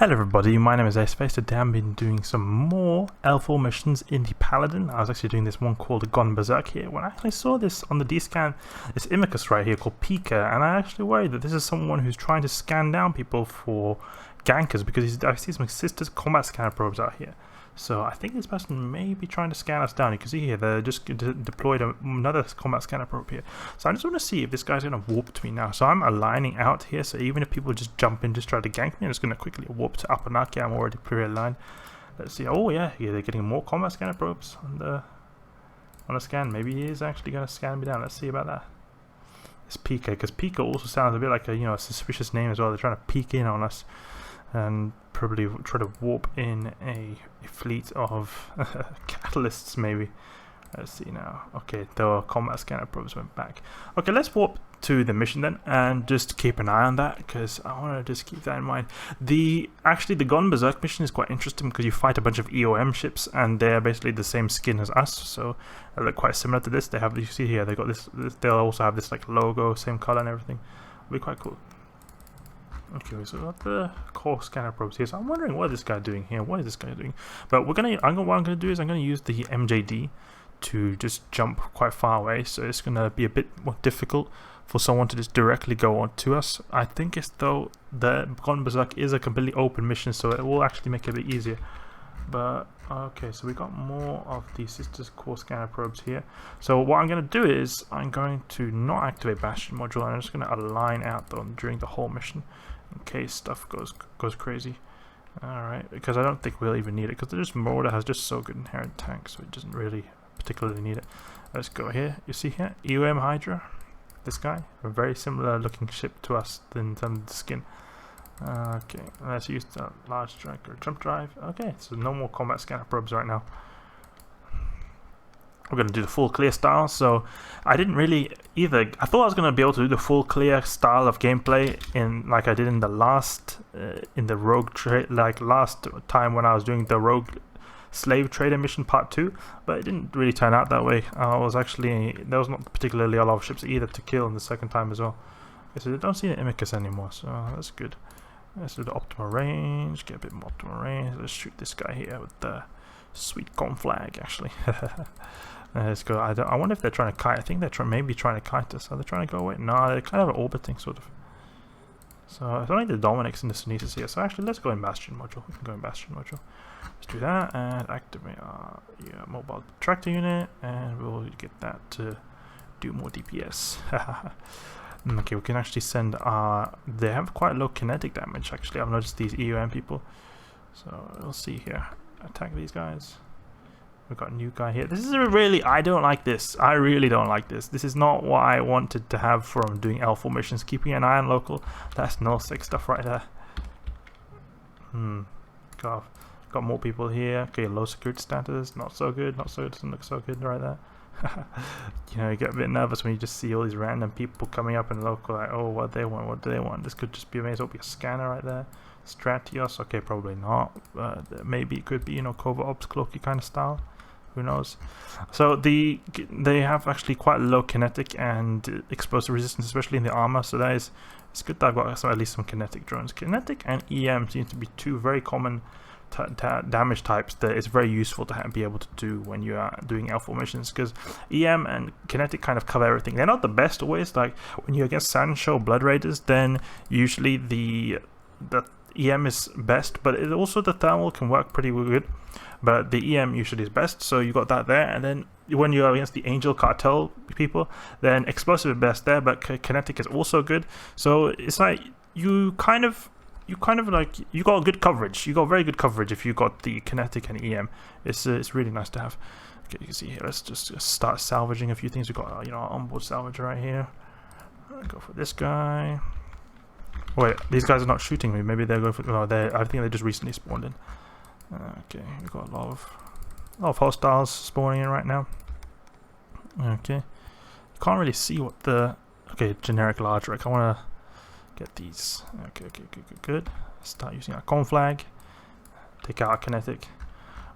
Hello everybody, my name is Space. Today I've been doing some more L4 missions in the Paladin. I was actually doing this one called Berserk here. When I actually saw this on the D-scan, it's Imicus right here called Pika, and I actually worried that this is someone who's trying to scan down people for gankers, because I see some sisters combat scanner probes out here. So I think this person may be trying to scan us down. You can see here they just deployed another combat scanner probe here. So I just want to see if this guy's going to warp to me now. So I'm aligning out here, so even if people just jump in, just try to gank me, I'm just going to quickly warp to Apanaki. I'm already pre-aligned. Let's see. Oh yeah, they're getting more combat scanner probes on the scan. Maybe he is actually going to scan me down. Let's see about that. It's Pika, because Pika also sounds a bit like a suspicious name as well. They're trying to peek in on us and probably try to warp in a fleet of catalysts maybe. Let's see now. Okay, the combat scanner probes went back. Okay, let's warp to the mission then and just keep an eye on that, because I want to just keep that in mind. Actually the Berserk mission is quite interesting because you fight a bunch of EOM ships and they're basically the same skin as us, so they look quite similar to this. They have, you see here, they got this, they'll also have this like logo, same color and everything. It'll be quite cool. Okay, so we got the core scanner probes here. So I'm wondering what is this guy doing here? What is this guy doing? But what I'm gonna do is I'm gonna use the MJD to just jump quite far away. So it's gonna be a bit more difficult for someone to just directly go on to us. I think it's though the Berserk is a completely open mission, so it will actually make it a bit easier. But okay, so we got more of the sisters core scanner probes here. So what I'm going to do is I'm going to not activate Bastion Module. I'm just going to align out during the whole mission in case stuff goes crazy. Alright, because I don't think we'll even need it, because Marauder has just so good inherent tanks, so it doesn't really particularly need it. Let's go here. You see here, EOM Hydra, this guy, a very similar looking ship to us in terms of the skin. Okay, let's use the large strike or jump drive. Okay, so no more combat scanner probes right now. We're going to do the full clear style. So I didn't really either. I thought I was going to be able to do the full clear style of gameplay in like I did in the last in the rogue trade, like last time when I was doing the rogue slave trader mission part 2, but it didn't really turn out that way. There was not particularly a lot of ships either to kill in the second time as well. Okay, so they don't see the Imicus anymore, so that's good. Let's do the optimal range, get a bit more optimal range. Let's shoot this guy here with the sweet conflag, actually. Let's go. I wonder if they're trying to kite. I think they're maybe trying to kite us. Are they trying to go away? No, they're kind of orbiting, sort of. So it's only the Dominics and the Sunesis here. So actually, let's go in Bastion Module. We can go in Bastion Module. Let's do that and activate our mobile tractor unit, and we'll get that to do more DPS. Okay, we can actually send they have quite low kinetic damage actually. I've noticed these EOM people. So we'll see here. Attack these guys. We've got a new guy here. This is I don't like this. I really don't like this. This is not what I wanted to have from doing L4 missions. Keeping an eye on local. That's null-6 stuff right there. Got more people here. Okay, low security status. Not so good. Not so. Doesn't look so good right there. You get a bit nervous when you just see all these random people coming up in local, like, oh, what do they want? This could just be amazing. Be a scanner right there. Stratios, okay, probably not. Maybe it could be, covert ops cloaky kind of style. Who knows? So they have actually quite low kinetic and explosive resistance, especially in the armor. So it's good that I've got at least some kinetic drones. Kinetic and EM seem to be two very common damage types that it's very useful to be able to do when you are doing L4 missions, because EM and kinetic kind of cover everything. They're not the best always. Like when you're against Sandshow Blood Raiders, then usually the EM is best, but also the thermal can work pretty good, but the EM usually is best. So you got that there, and then when you're against the Angel Cartel people, then explosive is best there, but kinetic is also good. So it's like you got good coverage. You got very good coverage if you got the kinetic and EM. It's really nice to have. Okay, you can see here. Let's just start salvaging a few things. We got our onboard salvager right here. Go for this guy. Wait, these guys are not shooting me. Maybe they're going for. No, I think they just recently spawned in. Okay, we got a lot of hostiles spawning in right now. Okay, you can't really see what the generic large wreck. I want to get these. Okay, good. Start using our conflag. Take out our kinetic.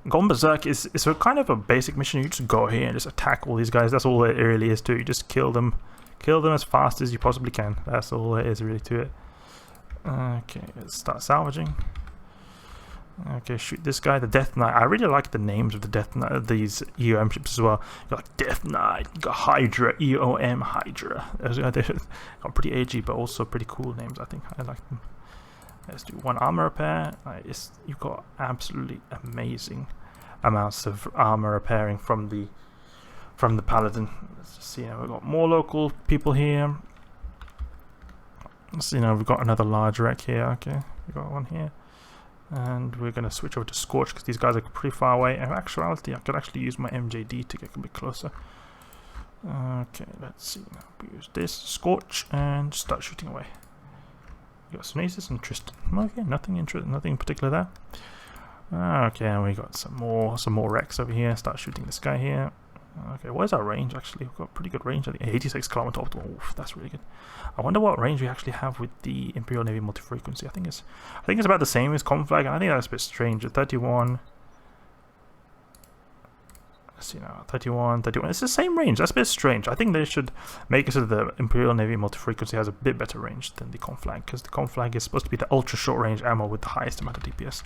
Berserk is a kind of a basic mission. You just go here and just attack all these guys. That's all it really is to. You just kill them as fast as you possibly can. That's all there is really to it. Okay, let's start salvaging. Okay, shoot this guy, the Death Knight. I really like the names of the Death Knight, these EOM ships as well. You got like Death Knight, you got Hydra, EOM Hydra. They're pretty edgy, but also pretty cool names. I think I like them. Let's do one armor repair. You've got absolutely amazing amounts of armor repairing from the Paladin. Let's just see. We've got more local people here. So, we've got another large wreck here. Okay, we've got one here. And we're going to switch over to Scorch because these guys are pretty far away. In actuality, I could actually use my MJD to get a bit closer. Okay, let's see. We use this Scorch and start shooting away. We got Sneezes and Tristan. Okay, nothing in particular there. Okay, and we got some more wrecks over here. Start shooting this guy here. Okay, what is our range actually? We've got pretty good range. I think 86 kilometer optimal. Oof, that's really good. I wonder what range we actually have with the Imperial Navy multi-frequency. I think it's about the same as Conflag, and I think that's a bit strange. At 31. Let's see now, 31. It's the same range. That's a bit strange. I think they should make it so that the Imperial Navy multi-frequency has a bit better range than the Conflag, because the Conflag is supposed to be the ultra short range ammo with the highest amount of DPS.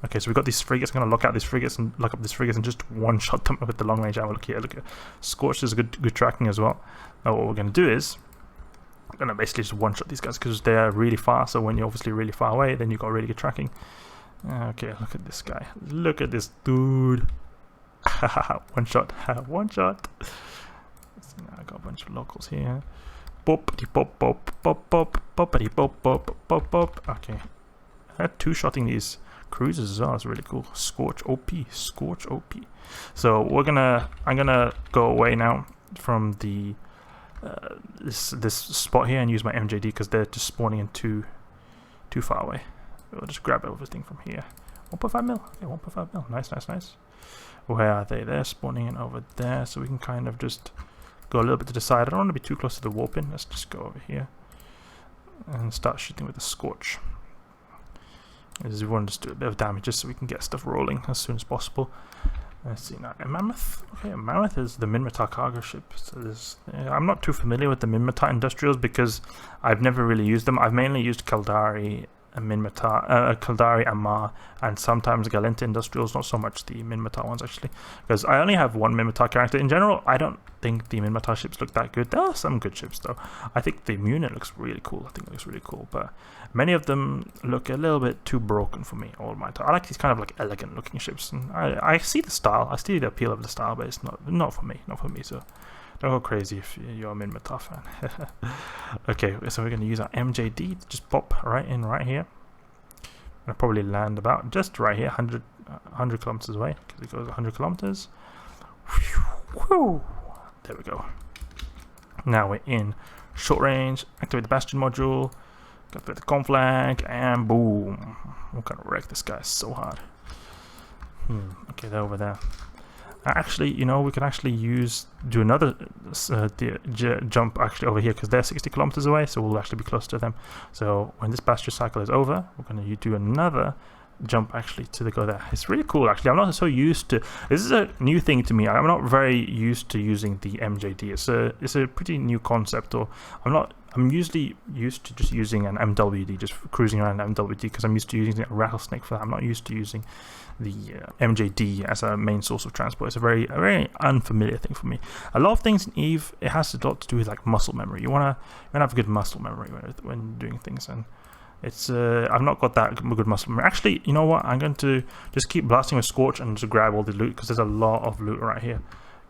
Okay, so we've got these frigates. I'm going to lock up these frigates and just one-shot them with the long-range ammo. Look here, look at Scorch is good tracking as well. Now what we're going to do is I'm going to basically just one-shot these guys because they're really far. So when you're obviously really far away, then you've got really good tracking. Okay, look at this guy. Look at this dude. One shot. One shot. So now I got a bunch of locals here. Pop-a-dee-pop, pop, pop, pop, pop-a-dee-pop, pop, pop, pop. Okay, I had two-shotting these cruisers as well. It's really cool. Scorch OP. Scorch OP. So I'm gonna go away now from the this spot here and use my MJD because they're just spawning in too far away. We'll just grab everything from here. 1.5 mil. Okay, 1.5 mil. Nice. Where are they? They're spawning in over there, so we can kind of just go a little bit to the side. I don't want to be too close to the warp in. Let's just go over here and start shooting with the Scorch. As we want to just do a bit of damage just so we can get stuff rolling as soon as possible. Let's see now. A Mammoth. Okay, a Mammoth is the Minmatar cargo ship. So I'm not too familiar with the Minmatar industrials because I've never really used them. I've mainly used Caldari and Minmatar, Caldari and Ma, and sometimes Galenta industrials, not so much the Minmatar ones actually, because I only have one Minmatar character. In general, I don't think the Minmatar ships look that good. There are some good ships though. I think the Munit looks really cool. I think it looks really cool, but many of them look a little bit too broken for me. All my time, I like these kind of like elegant looking ships, and I see the style, I see the appeal of the style, but it's not for me, So don't go crazy if you're a Minmatar fan. Okay, so we're going to use our MJD to just pop right in right here. I'll probably land about just right here, 100 kilometers away, because it goes 100 kilometers. Whew. There we go. Now we're in short range. Activate the Bastion Module. Activate the Conflag, and boom. We're going to wreck this guy so hard. Okay, they're over there. Actually, we can actually do another jump actually over here because they're 60 kilometers away, so we'll actually be close to them. So when this Bastion cycle is over, we're going to do another jump actually to go there. It's really cool actually. I'm not so used to, this is a new thing to me. I'm not very used to using the MJD. It's a pretty new concept, or I'm usually used to just using an MWD, just cruising around an MWD, because I'm used to using a rattlesnake for that. I'm not used to using the MJD as a main source of transport. It's a very unfamiliar thing for me. A lot of things in EVE, it has a lot to do with like muscle memory. You wanna have a good muscle memory when doing things, and it's I've not got that good muscle memory. Actually, you know what? I'm going to just keep blasting with Scorch and just grab all the loot because there's a lot of loot right here.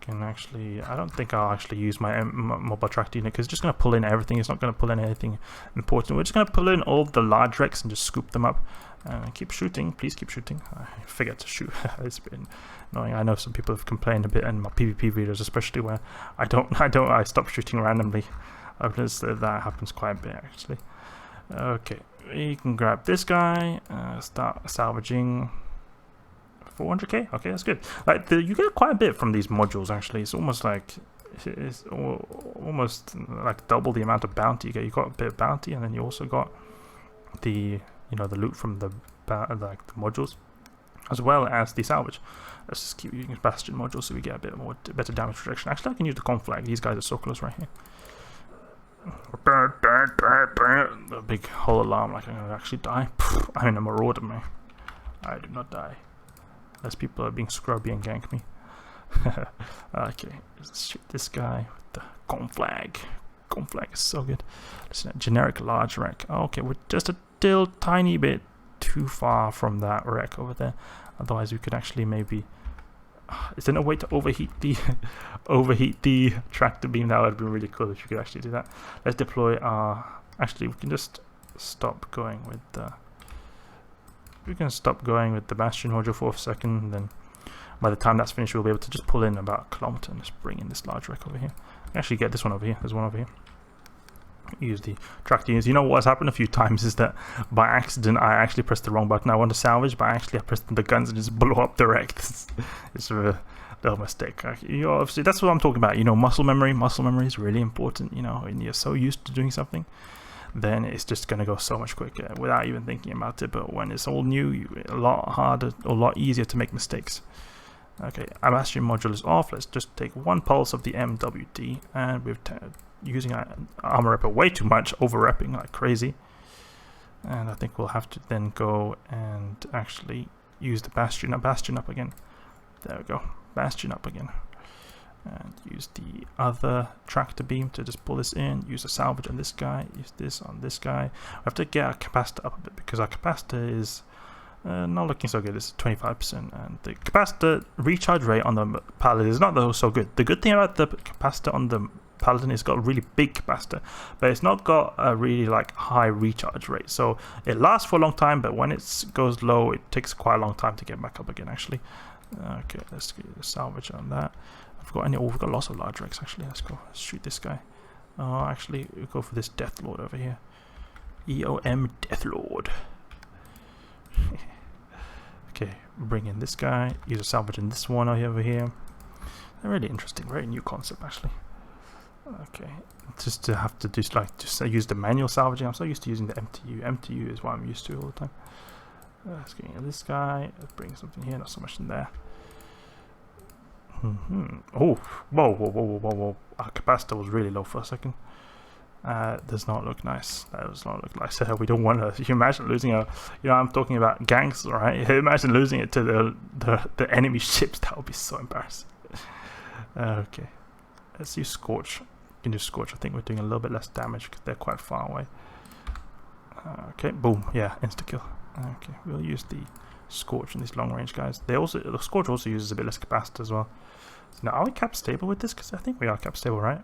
I don't think I'll actually use my mobile tracked unit because it's just going to pull in everything. It's not going to pull in anything important. We're just going to pull in all the large wrecks and just scoop them up. Keep shooting, please keep shooting. I forget to shoot. It's been annoying. I know some people have complained a bit in my PvP videos, especially where I stop shooting randomly. I've noticed that happens quite a bit actually. Okay, we can grab this guy. Start salvaging. 400k. Okay, that's good. Like you get quite a bit from these modules. Actually, it's almost like double the amount of bounty you get. You got a bit of bounty, and then you also got the the loot from the modules, as well as the salvage. Let's just keep using Bastion module so we get a bit better damage protection. Actually, I can use the Conflag. These guys are so close right here. A big whole alarm, like I'm gonna actually die. I'm in a Marauder, man. I do not die. Unless people are being scrubby and gank me. Okay, let's shoot this guy with the conflag. Conflag is so good. Listen, generic large wreck. Okay, we're just a tiny bit too far from that wreck over there. Otherwise, we could actually maybe. Is there no way to overheat the tractor beam? That would be really cool if you could actually do that. Let's deploy our. Actually, we can just stop going with the. We can stop going with the Bastion Module for a second, and then by the time that's finished, we'll be able to just pull in about a kilometer and just bring in this large wreck over here. Actually, get this one over here. There's one over here. Use the tractor units. You know what's happened a few times is that by accident I actually pressed the wrong button. I want to salvage, but actually I pressed the guns and just blow up the wreck. It's a little mistake. You know, obviously that's what I'm talking about. You know, muscle memory. Muscle memory is really important. You know, when you're so used to doing something, then it's just going to go so much quicker without even thinking about it. But when it's all new, a lot harder, a lot easier to make mistakes. Okay, our Bastion module is off. Let's just take one pulse of the MWD, and we've using our armor repper way too much, over repping like crazy. And I think we'll have to then go and actually use the Bastion up again. There we go, Bastion up again. And use the other tractor beam to just pull this in. Use a salvage on this guy. Use this on this guy. We have to get our capacitor up a bit because our capacitor is not looking so good. It's 25%, and the capacitor recharge rate on the Paladin is not so good. The good thing about the capacitor on the Paladin is got a really big capacitor, but it's not got a really like high recharge rate. So it lasts for a long time, but when it goes low, it takes quite a long time to get back up again. Actually, okay, let's get the salvage on that. I've got any? Oh, we've got lots of large wrecks. Actually, let's go. Let's shoot this guy. Oh, actually, we'll go for this Death Lord over here. EOM Death Lord. Okay, bring in this guy. Use a salvage in this one over here. They're really interesting, very new concept actually. Okay, just to have to do like just use the manual salvaging. I'm so used to using the MTU. MTU is what I'm used to all the time. Let's get in this guy. Let's bring something here. Not so much in there. Oh, whoa! Our capacitor was really low for a second. Does not look nice. That does not look nice. We don't want to. You imagine losing a. You know, I'm talking about ganks, right? Imagine losing it to the enemy ships. That would be so embarrassing. Okay, let's use Scorch. You can do Scorch. I think we're doing a little bit less damage because they're quite far away. Okay, boom. Yeah, insta kill. Okay, we'll use the Scorch on these long range guys. The Scorch also uses a bit less capacitor as well. So now, are we cap stable with this? Because I think we are cap stable, right?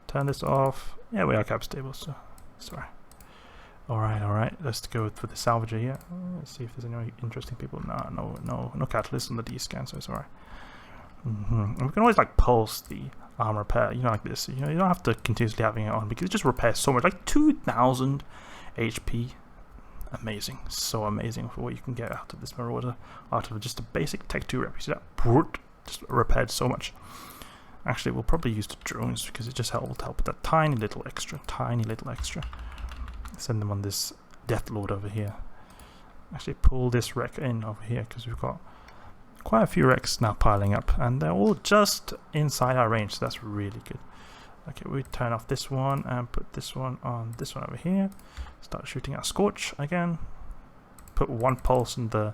Turn this off. Yeah, we are cap stable, so sorry. Alright. Let's go for the Salvager here. Let's see if there's any interesting people. No catalyst on the D scan, so it's alright. And we can always like pulse the armor repair, you know, like this. You know, you don't have to continuously having it on because it just repairs so much, like 2,000 HP. Amazing, so amazing for what you can get out of this Marauder, out of just a basic Tech 2 rep. You see that? Just repaired so much. Actually, we'll probably use the drones because it just will help with that tiny little extra. Send them on this Death Lord over here. Actually, pull this wreck in over here because we've got quite a few wrecks now piling up, and they're all just inside our range. So that's really good. Okay, we turn off this one and put this one on this one over here. Start shooting our Scorch again. Put one pulse in the,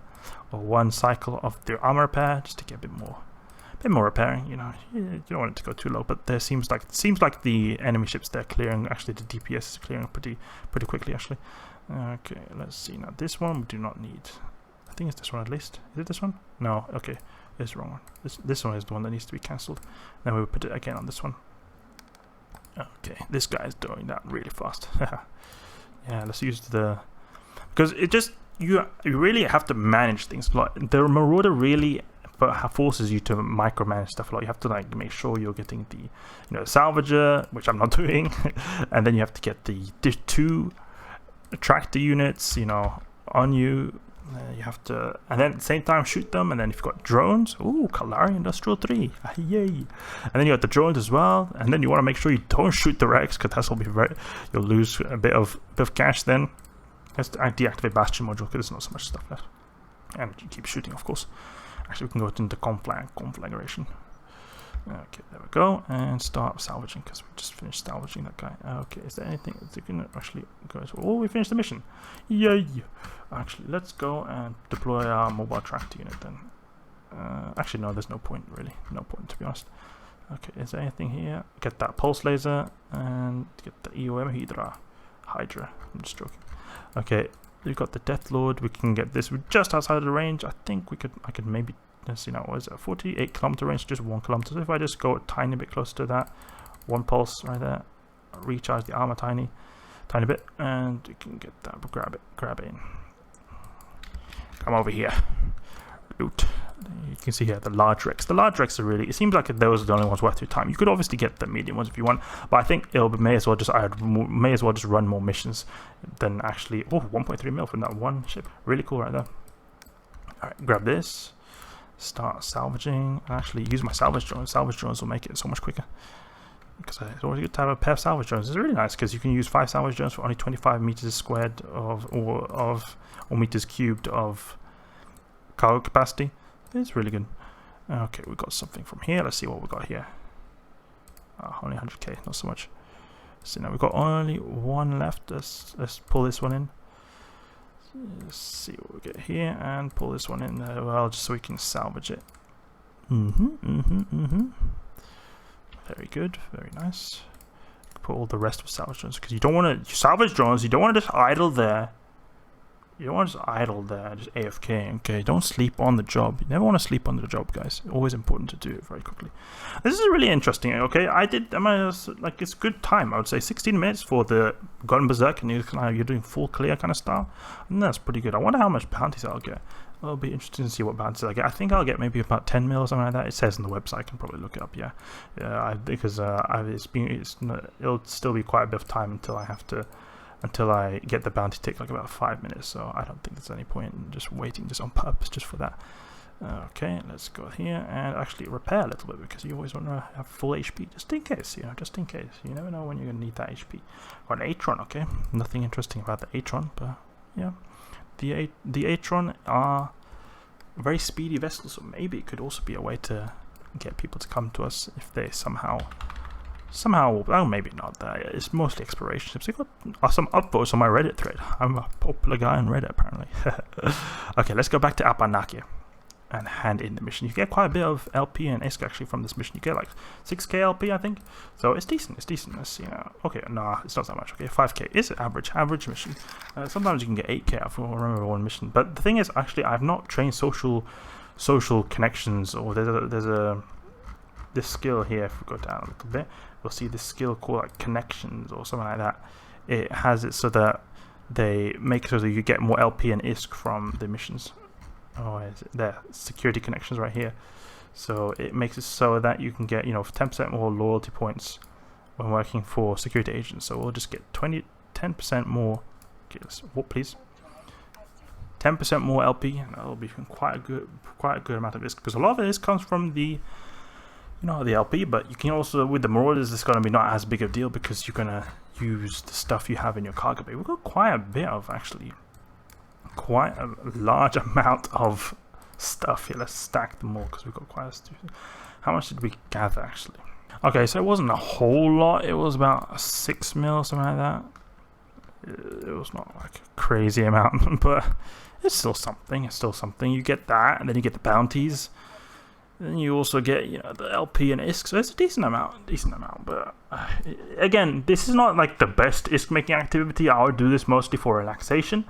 or one cycle of the armor repair just to get a bit more repairing. You know, you don't want it to go too low, but there seems like the enemy ships they're clearing. Actually, the DPS is clearing pretty quickly. Actually, okay. Let's see now. This one we do not need. I think it's this one at least. Is it this one? No. Okay, it's the wrong one. This one is the one that needs to be cancelled. Then we will put it again on this one. Okay, this guy is doing that really fast. Yeah, let's use because it just you really have to manage things. Like the Marauder really forces you to micromanage stuff a lot. You have to like make sure you're getting the Salvager, which I'm not doing, and then you have to get the 2 tractor units, on you. You have to, and then at the same time shoot them, and then if you've got drones, Kalari Industrial 3, yay! And then you got the drones as well, and then you want to make sure you don't shoot the wrecks, because that's will be you'll lose a bit of cash then. Let's deactivate Bastion module because there's not so much stuff left, and you keep shooting, of course. Actually, we can go into conflagration. Okay, there we go, and start salvaging because we just finished salvaging that guy. Okay, is there anything that we can actually go to? Oh, we finished the mission. Yay! Actually, let's go and deploy our mobile tractor unit then. Actually, no, there's no point really. No point, to be honest. Okay, is there anything here? Get that pulse laser and get the EOM Hydra. I'm just joking. Okay, we've got the Death Lord. We can get this. We're just outside of the range. I think I could maybe. Let's see now, what is it? 48 kilometer range, just 1 kilometer. So if I just go a tiny bit closer to that, 1 pulse right there, recharge the armor tiny bit, and you can get that. Grab it in. Come over here. Loot. You can see here the large wrecks. The large wrecks are really. It seems like those are the only ones worth your time. You could obviously get the medium ones if you want, but I think I may as well just run more missions than actually. Oh, 1.3 mil from that one ship. Really cool right there. All right, grab this. Start salvaging and actually use my salvage drones. Salvage drones will make it so much quicker because it's always good to have a pair of salvage drones. It's really nice because you can use 5 salvage drones for only 25 meters squared or meters cubed of cargo capacity. It's really good. Okay, we got something from here. Let's see what we got here. Only 100k, not so much. So now we've got only one left. Let's pull this one in. Let's see what we get here and pull this one in there, well, just so we can salvage it. Very good, very nice. Put all the rest of salvage drones because you don't want to salvage drones. You don't want to just idle there. You don't want to just idle there, just AFK. Okay, don't sleep on the job. You never want to sleep on the job, guys. Always important to do it very quickly. This is really interesting. Okay, like it's good time. I would say 16 minutes for the Gun Berserk, and you're doing full clear kind of style. And that's pretty good. I wonder how much bounties I'll get. It'll be interesting to see what bounties I get. I think I'll get maybe about 10 mil or something like that. It says on the website. I can probably look it up. Yeah, because it'll still be quite a bit of time until I get the bounty tick, like about 5 minutes, so I don't think there's any point in just waiting just on purpose just for that. Okay, let's go here and actually repair a little bit because you always want to have full HP just in case, just in case. You never know when you're going to need that HP. Got an Atron, okay, nothing interesting about the Atron, but yeah, the Atron are very speedy vessels, so maybe it could also be a way to get people to come to us if they somehow, well, maybe not that. It's mostly exploration ships. I got some upvotes on my Reddit thread. I'm a popular guy on Reddit, apparently. Okay, let's go back to Apanaki and hand in the mission. You get quite a bit of LP and ISK actually from this mission. You get like 6k LP, I think. So it's decent. It's decent. Let's see now. Okay, nah, it's not that much. Okay, 5k is average mission. Sometimes you can get 8k. I remember one mission. But the thing is, actually, I've not trained social connections, or there's this skill here. If we go down a little bit, we'll see this skill called like connections or something like that. It has it so that they make so that you get more LP and ISK from the missions. Oh, is it there? Security connections right here. So it makes it so that you can get 10% more loyalty points when working for security agents. So we'll just get 10% more. Okay, please. 10% more LP, and that'll be quite a good amount of ISK because a lot of this comes from the the LP, but you can also, with the Marauders, it's going to be not as big a deal because you're going to use the stuff you have in your cargo bay. We've got quite a bit of, actually, quite a large amount of stuff here. Let's stack them all because we've got quite a... How much did we gather, actually? Okay, so it wasn't a whole lot. It was about 6 mil, something like that. It was not like a crazy amount, but it's still something. It's still something. You get that, and then you get the bounties. Then you also get, the LP and ISK, so it's a decent amount. But again, this is not like the best ISK making activity. I would do this mostly for relaxation.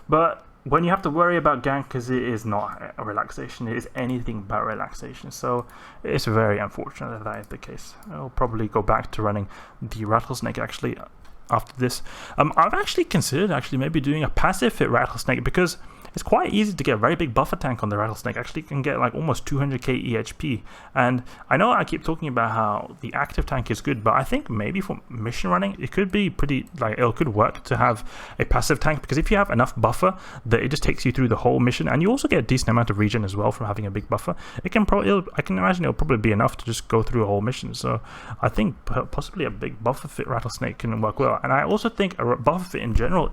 But when you have to worry about gank, because it is not a relaxation, it is anything but relaxation. So it's very unfortunate that is the case. I'll probably go back to running the Rattlesnake actually after this. I've actually considered maybe doing a passive fit Rattlesnake because it's quite easy to get a very big buffer tank on the Rattlesnake. Actually, you can get like almost 200k EHP. And I know I keep talking about how the active tank is good, but I think maybe for mission running, it could be pretty, it could work to have a passive tank, because if you have enough buffer, that it just takes you through the whole mission, and you also get a decent amount of regen as well from having a big buffer. I can imagine it'll probably be enough to just go through a whole mission. So I think possibly a big buffer fit Rattlesnake can work well. And I also think a buffer fit in general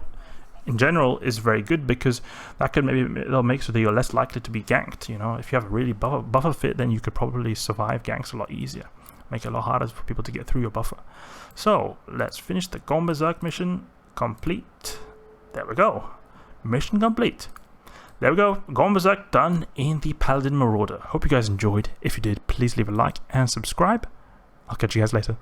in general is very good, because that could it'll make so that you're less likely to be ganked. You know, if you have a really buffer fit, then you could probably survive ganks a lot easier, make it a lot harder for people to get through your buffer. So let's finish the Gone Berserk mission. Complete. There we go. Mission complete. There we go. Gone Berserk done in the Paladin Marauder. Hope you guys enjoyed. If you did, please leave a like and subscribe. I'll catch you guys later.